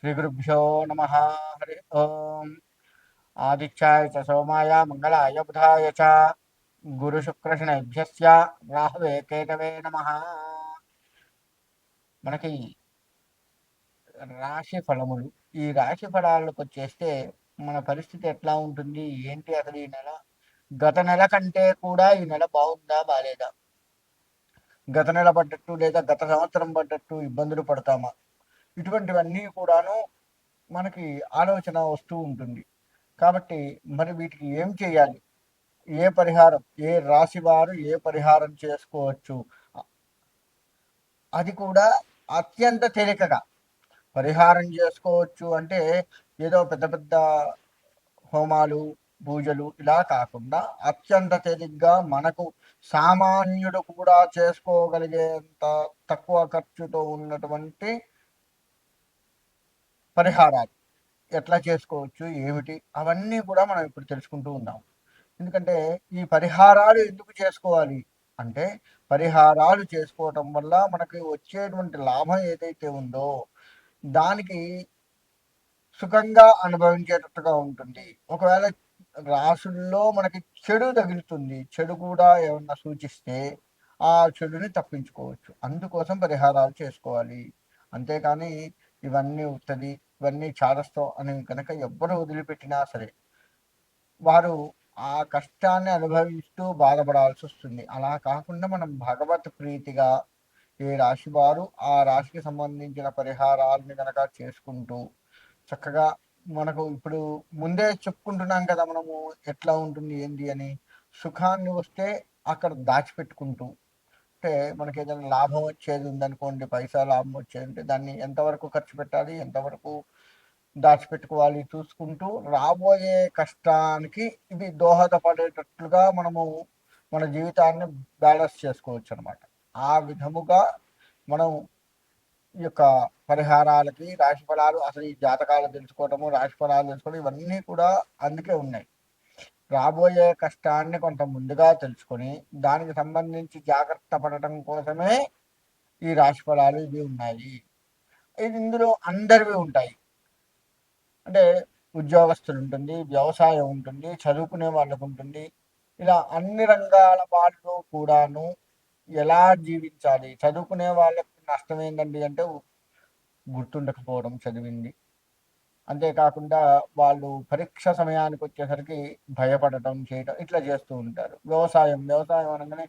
శ్రీగురుభ్యో నమ. హరి ఓం. ఆదిత్యాయ చ సోమాయ మంగళాయ బుధాయ చ గురుశుక్రశనైభ్యశ్చ రాహవే కేతవే నమ. మనకి రాశి ఫలములు, ఈ రాశి ఫలాలకు వచ్చేస్తే మన పరిస్థితి ఎట్లా ఉంటుంది ఏంటి, అసలు ఈ నెల గత నెల కంటే కూడా ఈ నెల బాగుందా బాలేదా, గత నెల పడ్డట్టు లేదా గత సంవత్సరం పడ్డట్టు ఇబ్బందులు పడతామా, ఇటువంటివన్నీ కూడాను మనకి ఆలోచన వస్తూ ఉంటుంది. కాబట్టి మరి వీటికి ఏం చేయాలి, ఏ పరిహారం, ఏ రాశి వారు ఏ పరిహారం చేసుకోవచ్చు, అది కూడా అత్యంత తేలికగా పరిహారం చేసుకోవచ్చు. అంటే ఏదో పెద్ద పెద్ద హోమాలు పూజలు ఇలా కాకుండా అత్యంత తేలిగ్గా మనకు సామాన్యుడు కూడా చేసుకోగలిగేంత తక్కువ ఖర్చుతో ఉన్నటువంటి పరిహారాలు ఎట్లా చేసుకోవచ్చు ఏమిటి, అవన్నీ కూడా మనం ఇప్పుడు తెలుసుకుంటూ ఉన్నాం. ఎందుకంటే ఈ పరిహారాలు ఎందుకు చేసుకోవాలి అంటే, పరిహారాలు చేసుకోవటం వల్ల మనకి వచ్చేటువంటి లాభం ఏదైతే ఉందో దానికి సుఖంగా అనుభవించేటట్టుగా ఉంటుంది. ఒకవేళ రాసుల్లో మనకి చెడు తగులుతుంది, చెడు కూడా ఏమన్నా సూచిస్తే ఆ చెడుని తప్పించుకోవచ్చు. అందుకోసం పరిహారాలు చేసుకోవాలి. అంతేకాని ఇవన్నీ ఉత్తది, ఇవన్నీ చాదస్తం అని కనుక ఎవ్వరు వదిలిపెట్టినా సరే వారు ఆ కష్టాన్ని అనుభవిస్తూ బాధపడాల్సి వస్తుంది. అలా కాకుండా మనం భగవత్ ప్రీతిగా ఏ రాశి వారు ఆ రాశికి సంబంధించిన పరిహారాలని కనుక చేసుకుంటూ చక్కగా, మనకు ఇప్పుడు ముందే చెప్పుకుంటున్నాం కదా మనము ఎట్లా ఉంటుంది ఏంటి అని, సుఖాన్ని వస్తే అక్కడ దాచిపెట్టుకుంటూ, అంటే మనకి ఏదైనా లాభం వచ్చేది ఉందనుకోండి, పైసా లాభం వచ్చేది ఉంటే దాన్ని ఎంతవరకు ఖర్చు పెట్టాలి, ఎంతవరకు దాచిపెట్టుకోవాలి చూసుకుంటూ, రాబోయే కష్టానికి ఇది దోహదపడేటట్లుగా మనము మన జీవితాన్ని బ్యాలెన్స్ చేసుకోవచ్చు అనమాట. ఆ విధముగా మనం ఈ యొక్క పరిహారాలకి, రాశి ఫలాలు, అసలు ఈ జాతకాలు తెలుసుకోవటము, రాశి ఫలాలు తెలుసుకోవడం, ఇవన్నీ కూడా అందుకే ఉన్నాయి. రాబోయే కష్టాన్ని కొంత ముందుగా తెలుసుకొని దానికి సంబంధించి జాగ్రత్త పడటం కోసమే ఈ రాశి ఫలాలు ఇవి ఉన్నాయి. ఇది ఇందులో అందరివి ఉంటాయి. అంటే ఉద్యోగస్తులు ఉంటుంది, వ్యవసాయం ఉంటుంది, చదువుకునే వాళ్ళకు ఉంటుంది. ఇలా అన్ని రంగాల వాళ్ళు కూడాను ఎలా జీవించాలి, చదువుకునే వాళ్ళకి నష్టం ఏంటండి అంటే గుర్తుండకపోవడం చదివింది. అంతేకాకుండా వాళ్ళు పరీక్ష సమయానికి వచ్చేసరికి భయపడటం చేయటం ఇట్లా చేస్తూ ఉంటారు. వ్యవసాయం వ్యవసాయం అనగానే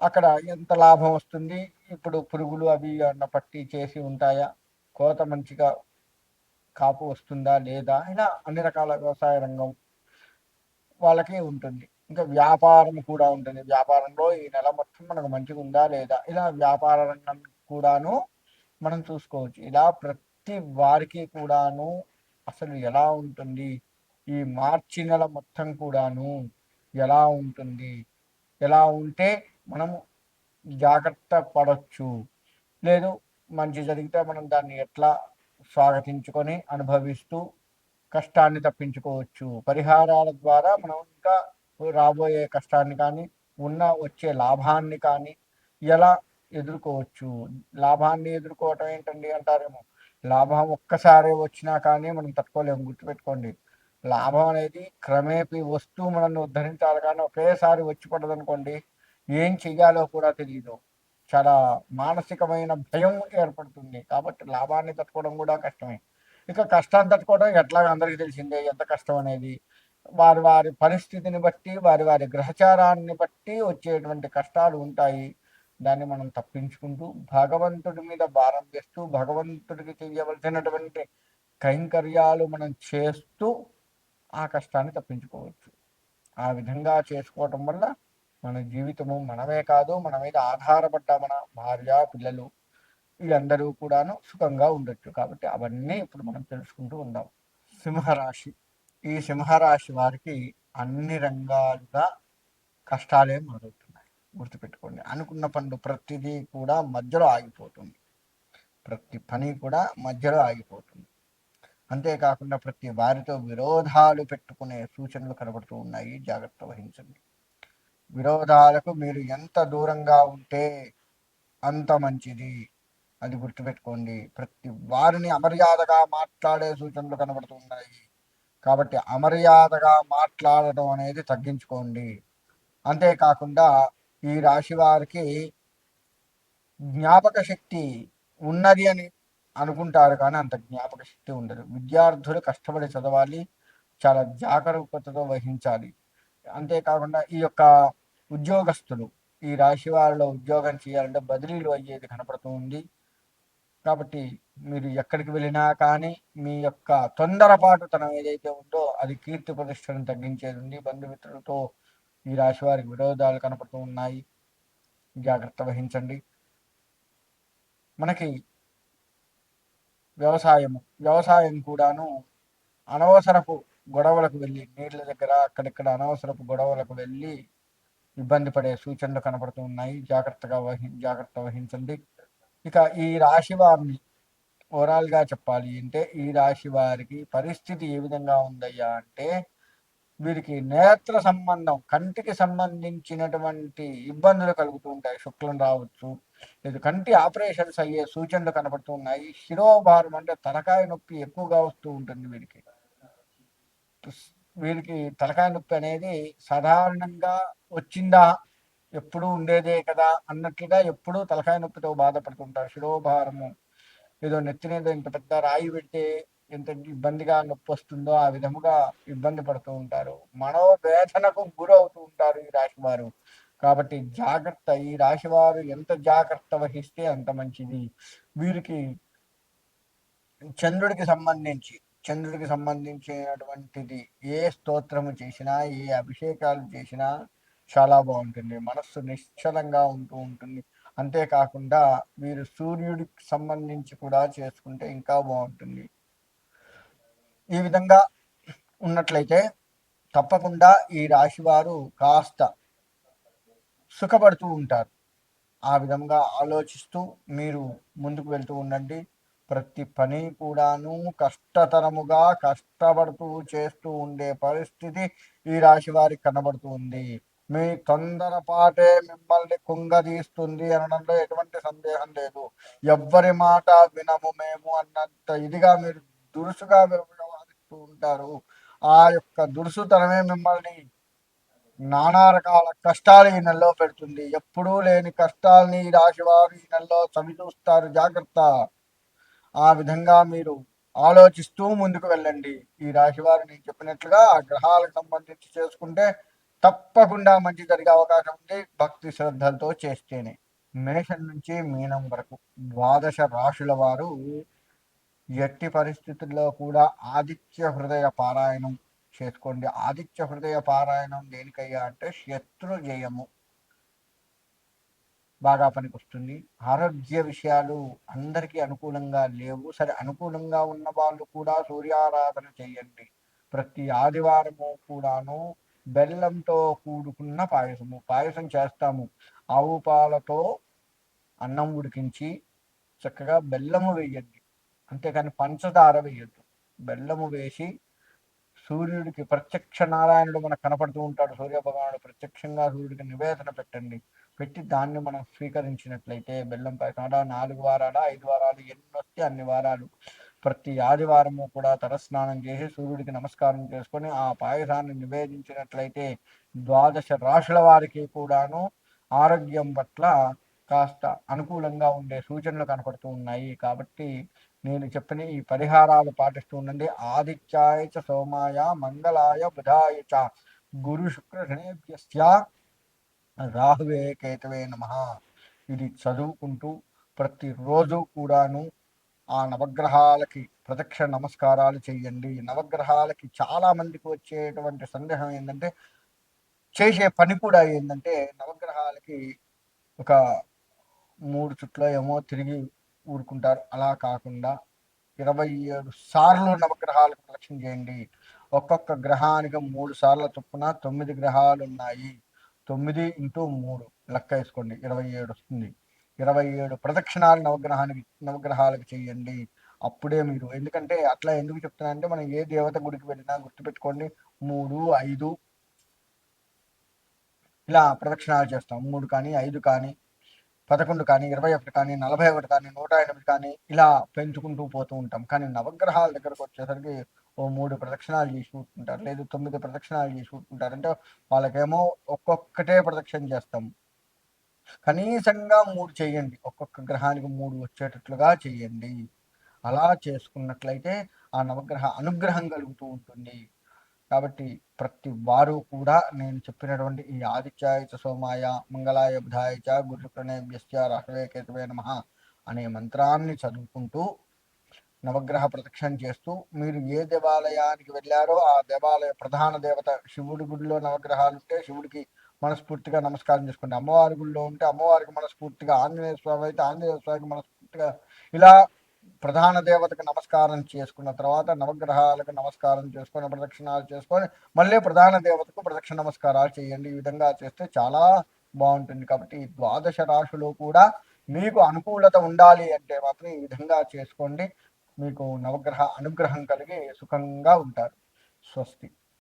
అక్కడ ఎంత లాభం వస్తుంది, ఇప్పుడు పురుగులు అవి అన్న పట్టి చేసి ఉంటాయా, కోత మంచిగా కాపు వస్తుందా లేదా, ఇలా అన్ని రకాల వ్యవసాయ రంగం వాళ్ళకి ఉంటుంది. ఇంకా వ్యాపారం కూడా ఉంటుంది. వ్యాపారంలో ఈ నెల మొత్తం మనకు మంచిగా ఉందా లేదా, ఇలా వ్యాపార రంగం కూడాను మనం చూసుకోవచ్చు. ఇలా ప్రతి వారికి కూడాను అసలు ఎలా ఉంటుంది, ఈ మార్చి నెల మొత్తం కూడాను ఎలా ఉంటుంది, ఎలా ఉంటే మనము జాగ్రత్త పడవచ్చు, లేదు మంచి జరిగితే మనం దాన్ని ఎట్లా స్వాగతించుకొని అనుభవిస్తూ కష్టాన్ని తప్పించుకోవచ్చు. పరిహారాల ద్వారా మనం ఇంకా రాబోయే కష్టాన్ని కానీ, ఉన్న వచ్చే లాభాన్ని కానీ ఎలా ఎదుర్కోవచ్చు. లాభాన్ని ఎదుర్కోవటం ఏంటండి అంటారేమో, లాభం ఒక్కసారి వచ్చినా కానీ మనం తట్టుకోలేము. గుర్తుపెట్టుకోండి, లాభం అనేది క్రమేపీ వస్తూ మనల్ని ఉద్ధరించాలి, కానీ ఒకేసారి వచ్చి పడదనుకోండి ఏం చెయ్యాలో కూడా తెలియదు. చాలా మానసికమైన భయం ఏర్పడుతుంది. కాబట్టి లాభాన్ని తట్టుకోవడం కూడా కష్టమే. ఇక కష్టాన్ని తట్టుకోవడం ఎట్లాగ అందరికీ తెలిసిందే ఎంత కష్టం అనేది. వారి వారి పరిస్థితిని బట్టి, వారి వారి గ్రహచారాన్ని బట్టి వచ్చేటువంటి కష్టాలు ఉంటాయి. దాన్ని మనం తప్పించుకుంటూ భగవంతుడి మీద భారం వేస్తూ భగవంతుడికి చేయవలసినటువంటి కైంకర్యాలు మనం చేస్తూ ఆ కష్టాన్ని తప్పించుకోవచ్చు. ఆ విధంగా చేసుకోవటం వల్ల మన జీవితము, మనమే కాదు మన మీద ఆధారపడ్డ మన భార్య పిల్లలు వీళ్ళందరూ కూడాను సుఖంగా ఉండొచ్చు. కాబట్టి అవన్నీ ఇప్పుడు మనం తెలుసుకుంటూ ఉందాం. సింహరాశి, ఈ సింహరాశి వారికి అన్ని రంగాలుగా కష్టాలే మొదలవుతున్నాయి. గుర్తుపెట్టుకోండి, అనుకున్న పనులు ప్రతిదీ కూడా మధ్యలో ఆగిపోతుంది. ప్రతి పని కూడా మధ్యలో ఆగిపోతుంది. అంతేకాకుండా ప్రతి వారితో విరోధాలు పెట్టుకునే సూచనలు కనబడుతూ ఉన్నాయి. జాగ్రత్త వహించండి. విరోధాలకు మీరు ఎంత దూరంగా ఉంటే అంత మంచిది. అది గుర్తుపెట్టుకోండి. ప్రతి వారిని అమర్యాదగా మాట్లాడే సూచనలు కనబడుతున్నాయి. కాబట్టి అమర్యాదగా మాట్లాడటం అనేది తగ్గించుకోండి. అంతేకాకుండా ఈ రాశి వారికి జ్ఞాపక శక్తి ఉన్నది అని అనుకుంటారు, కానీ అంత జ్ఞాపక శక్తి ఉండదు. విద్యార్థులు కష్టపడి చదవాలి, చాలా జాగరూకతతో వహించాలి. అంతేకాకుండా ఈ యొక్క ఉద్యోగస్తులు, ఈ రాశి వారిలో ఉద్యోగం చేయాలంటే బదిలీలు అయ్యేది కనపడుతూ ఉంది. కాబట్టి మీరు ఎక్కడికి వెళ్ళినా కానీ మీ యొక్క తొందరపాటుతనం ఏదైతే ఉందో అది కీర్తి ప్రతిష్టలను తగ్గించేది ఉంది. బంధుమిత్రులతో ఈ రాశి వారికి విరోధాలు కనపడుతూ ఉన్నాయి, జాగ్రత్త వహించండి. మనకి వ్యవసాయం కూడాను అనవసరపు గొడవలకు వెళ్ళి, నీళ్ళ దగ్గర అక్కడిక్కడ అనవసరపు గొడవలకు వెళ్ళి ఇబ్బంది పడే సూచనలు కనపడుతూ ఉన్నాయి. జాగ్రత్త వహించండి. ఇక ఈ రాశి వారిని ఓవరాల్గా చెప్పాలి అంటే, ఈ రాశి వారికి పరిస్థితి ఏ విధంగా ఉందయ్యా అంటే, వీరికి నేత్ర సంబంధం, కంటికి సంబంధించినటువంటి ఇబ్బందులు కలుగుతూ ఉంటాయి. శుక్లం రావచ్చు, లేదు కంటి ఆపరేషన్స్ అయ్యే సూచనలు కనపడుతూ ఉన్నాయి. శిరోభారం అంటే తలకాయ నొప్పి ఎక్కువగా వస్తూ ఉంటుంది వీరికి. తలకాయ నొప్పి అనేది సాధారణంగా వచ్చిందా, ఎప్పుడు ఉండేదే కదా అన్నట్లుగా ఎప్పుడూ తలకాయ నొప్పితో బాధపడుతుంటారు. శిరోభారము, ఏదో నెత్తి మీద ఇంత పెద్ద రాయి పెడితే ఎంత ఇబ్బందిగా నొప్పి వస్తుందో ఆ విధముగా ఇబ్బంది పడుతూ ఉంటారు. మనోవేదనకు గురవుతూ ఉంటారు ఈ రాశి వారు. కాబట్టి జాగ్రత్త. ఈ రాశి వారు ఎంత జాగ్రత్త వహిస్తే అంత మంచిది. వీరికి చంద్రుడికి సంబంధించినటువంటిది ఏ స్తోత్రము చేసినా, ఏ అభిషేకాలు చేసినా చాలా బాగుంటుంది. మనస్సు నిశ్చలంగా ఉంటూ ఉంటుంది. అంతేకాకుండా మీరు సూర్యుడికి సంబంధించి కూడా చేసుకుంటే ఇంకా బాగుంటుంది. ఈ విధంగా ఉన్నట్లయితే తప్పకుండా ఈ రాశి వారు కాస్త సుఖపడుతూ ఉంటారు. ఆ విధంగా ఆలోచిస్తూ మీరు ముందుకు వెళ్తూ ఉండండి. ప్రతి పని కూడాను కష్టతరముగా కష్టపడుతూ చేస్తూ ఉండే పరిస్థితి ఈ రాశి వారికి కనబడుతూ ఉంది. మీ తొందరపాటే మిమ్మల్ని కుంగదీస్తుంది అనడంలో ఎటువంటి సందేహం లేదు. ఎవ్వరి మాట వినము మేము అన్నంత ఇదిగా మీరు దురుసుగా వ్యవహరిస్తూ ఉంటారు. ఆ యొక్క దురుసుతనమే మిమ్మల్ని నానా రకాల కష్టాలు ఈ నెలలో పెడుతుంది. ఎప్పుడూ లేని కష్టాలని ఈ రాశి వారు ఈ నెలలో చవిచూస్తారు. జాగ్రత్త. ఆ విధంగా మీరు ఆలోచిస్తూ ముందుకు వెళ్ళండి. ఈ రాశి వారు నేను చెప్పినట్లుగా ఆ గ్రహాలకు సంబంధించి చేసుకుంటే తప్పకుండా మంచి జరిగే అవకాశం ఉంది, భక్తి శ్రద్ధలతో చేస్తేనే. మేషం నుంచి మీనం వరకు 12 రాశుల వారు ఎట్టి పరిస్థితుల్లో కూడా ఆదిత్య హృదయ పారాయణం చేసుకోండి. ఆదిత్య హృదయ పారాయణం దేనికయ్యా అంటే శత్రు జయము బాగా పనికొస్తుంది. ఆరోగ్య విషయాలు అందరికీ అనుకూలంగా లేవు. సరే, అనుకూలంగా ఉన్న వాళ్ళు కూడా సూర్యారాధన చేయండి. ప్రతి ఆదివారము కూడాను బెల్లంతో కూడుకున్న పాయసం చేస్తాము. ఆవు పాలతో అన్నం ఉడికించి చక్కగా బెల్లము వేయండి. అంతేకాని పంచదార వేయద్దు. బెల్లము వేసి సూర్యుడికి ప్రత్యక్ష నారాయణుడు మనకు కనపడుతూ ఉంటాడు. సూర్య భగవానుడు ప్రత్యక్షంగా సూర్యుడికి నివేదన పెట్టండి. పెట్టి దాన్ని మనం స్వీకరించినట్లయితే బెల్లం పాయసం 4 వారాల 5 వారాలు ఎన్ని వస్తే అన్ని వారాలు ప్రతి ఆదివారము కూడా తలస్నానం చేసి సూర్యుడికి నమస్కారం చేసుకొని ఆ పాయసాన్ని నివేదించినట్లయితే 12 రాశుల వారికి కూడాను ఆరోగ్యం పట్ల కాస్త అనుకూలంగా ఉండే సూచనలు కనపడుతూ ఉన్నాయి. కాబట్టి నేను చెప్పిన ఈ పరిహారాలు పాటిస్తూ ఉండండి. ఆదిత్యాయ చ సోమాయ మంగళాయ బుధాయ చ గురు శుక్ర శనేభ్యశ్చ రాహువే కేతవే నమః. ఇది చదువుకుంటూ ప్రతిరోజు కూడాను ఆ నవగ్రహాలకి ప్రదక్షిణ నమస్కారాలు చేయండి. నవగ్రహాలకి చాలా మందికి వచ్చేటువంటి సందేహం ఏంటంటే, చేసే పని కూడా ఏంటంటే, నవగ్రహాలకి ఒక 3 చుట్లో ఏమో తిరిగి ఊరుకుంటారు. అలా కాకుండా 27 సార్లు నవగ్రహాలకు ప్రదక్షిణ చేయండి. ఒక్కొక్క గ్రహానికి 3 సార్ల చొప్పున 9 గ్రహాలు ఉన్నాయి. 9 ఇంటూ 3 లెక్క వేసుకోండి, 27 వస్తుంది. 27 ప్రదక్షిణాలు నవగ్రహాలకు చేయండి. అప్పుడే మీరు, ఎందుకంటే అట్లా ఎందుకు చెప్తున్నానంటే, మనం ఏ దేవత గుడికి వెళ్ళినా గుర్తుపెట్టుకోండి, 3, 5 ఇలా ప్రదక్షిణాలు చేస్తాం. 3 కానీ 5 కానీ 11 కానీ, 21 కానీ, 41 కానీ, 108 కానీ ఇలా పెంచుకుంటూ పోతూ ఉంటాం. కానీ నవగ్రహాల దగ్గరకొచ్చేసరికి ఓ 3 ప్రదక్షిణాలు చేసి కూర్చుంటారు. లేదు 9 ప్రదక్షిణాలు చేసి కూర్చుంటారు. అంటే వాళ్ళకేమో ఒక్కొక్కటే ప్రదక్షిణ చేస్తాం. కనీసంగా 3 చేయండి. ఒక్కొక్క గ్రహానికి 3 వచ్చేటట్లుగా చేయండి. అలా చేసుకున్నట్లయితే ఆ నవగ్రహ అనుగ్రహం కలుగుతూ ఉంటుంది. కాబట్టి ప్రతి వారు కూడా నేను చెప్పినటువంటి ఈ ఆదిత్యాయ చ సోమాయ మంగళాయ బుధాయ చ గురు ప్రణేభ్యశ్చ రాహవే కేతవే నమః అనే మంత్రాన్ని చదువుకుంటూ నవగ్రహ ప్రదక్షిణ చేస్తూ మీరు ఏ దేవాలయానికి వెళ్ళారో ఆ దేవాలయ ప్రధాన దేవత శివుడి గుడిలో నవగ్రహాలు ఉంటే శివుడికి మనస్ఫూర్తిగా నమస్కారం చేసుకోండి. అమ్మవారి గుడిలో ఉంటే అమ్మవారికి మనస్ఫూర్తిగా, ఆంజనేయ స్వామి అయితే ఆంజనేయ స్వామికి మనస్ఫూర్తిగా ఇలా ప్రధాన దేవతకు నమస్కారం చేసుకున్న తర్వాత నవగ్రహాలకు నమస్కారం చేసుకొని ప్రదక్షిణాలు చేసుకొని మళ్ళీ ప్రధాన దేవతకు ప్రదక్షిణ నమస్కారాలు చేయండి. ఈ విధంగా చేస్తే చాలా బాగుంటుంది. కాబట్టి ఈ ద్వాదశ రాశిలో కూడా మీకు అనుకూలత ఉండాలి అంటే మాత్రం ఈ విధంగా చేసుకోండి. మీకు నవగ్రహ అనుగ్రహం కలిగి సుఖంగా ఉంటారు. స్వస్తి.